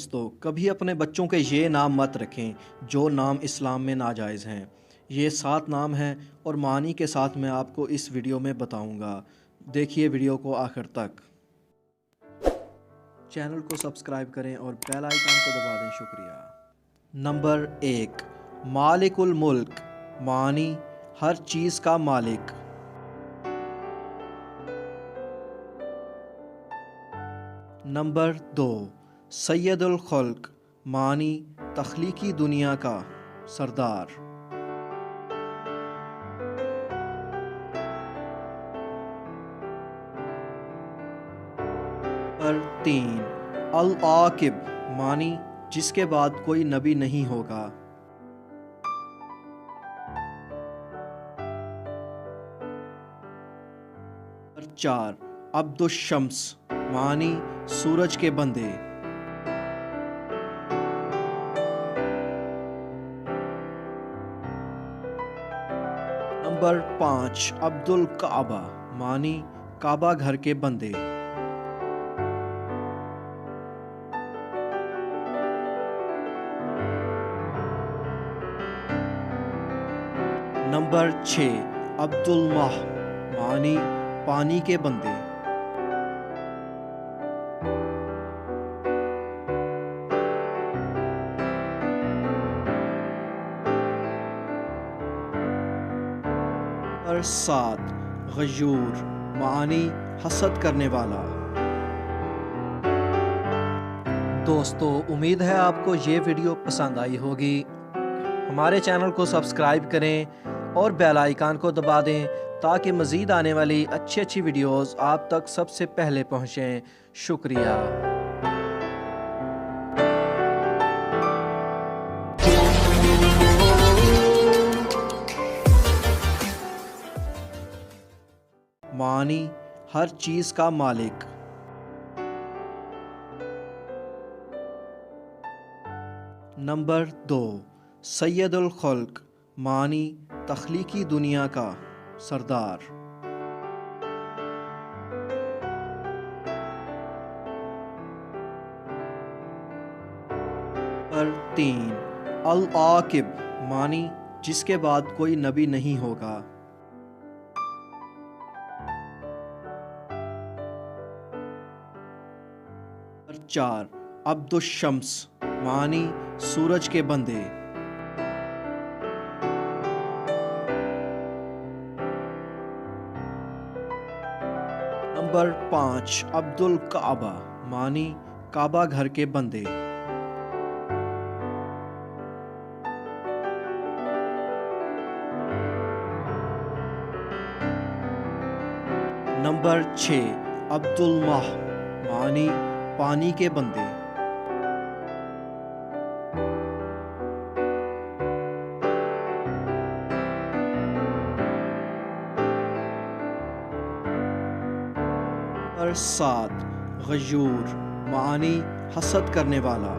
دوستو، کبھی اپنے بچوں کے یہ نام مت رکھیں جو نام اسلام میں ناجائز ہیں۔ یہ 7 نام ہیں اور معنی کے ساتھ میں آپ کو اس ویڈیو میں بتاؤں گا۔ دیکھیے ویڈیو کو آخر تک۔ چینل کو سبسکرائب کریں اور بیل آئیکن کو دبا دیں، شکریہ۔ نمبر 1، مالک الملک، معنی ہر چیز کا مالک۔ نمبر 2، سید الخلق، معنی تخلیقی دنیا کا سردار۔ نمبر 3، العاقب، معنی جس کے بعد کوئی نبی نہیں ہوگا۔ نمبر 4، عبد الشمس، معنی سورج کے بندے۔ نمبر 5، عبد الکعبہ، معنی کعبہ گھر کے بندے۔ نمبر 6، عبد الماء، معنی پانی کے بندے۔ نمبر 7، غیور، معنی حسد کرنے والا۔ دوستو، امید ہے آپ کو یہ ویڈیو پسند آئی ہوگی۔ ہمارے چینل کو سبسکرائب کریں اور بیل آئیکن کو دبا دیں تاکہ مزید آنے والی اچھی ویڈیوز آپ تک سب سے پہلے پہنچیں۔ شکریہ۔ معنی ہر چیز کا مالک۔ نمبر 2، سید الخلق، معنی تخلیقی دنیا کا سردار۔ نمبر 3، العاقب، معنی جس کے بعد کوئی نبی نہیں ہوگا۔ نمبر 4، عبد الشمس، معنی سورج کے بندے۔ نمبر 5، عبد الکعبہ، معنی کعبہ گھر کے بندے۔ نمبر 6، عبد الماء، معنی پانی کے بندے۔ نمبر 7، غیور، معنی حسد کرنے والا۔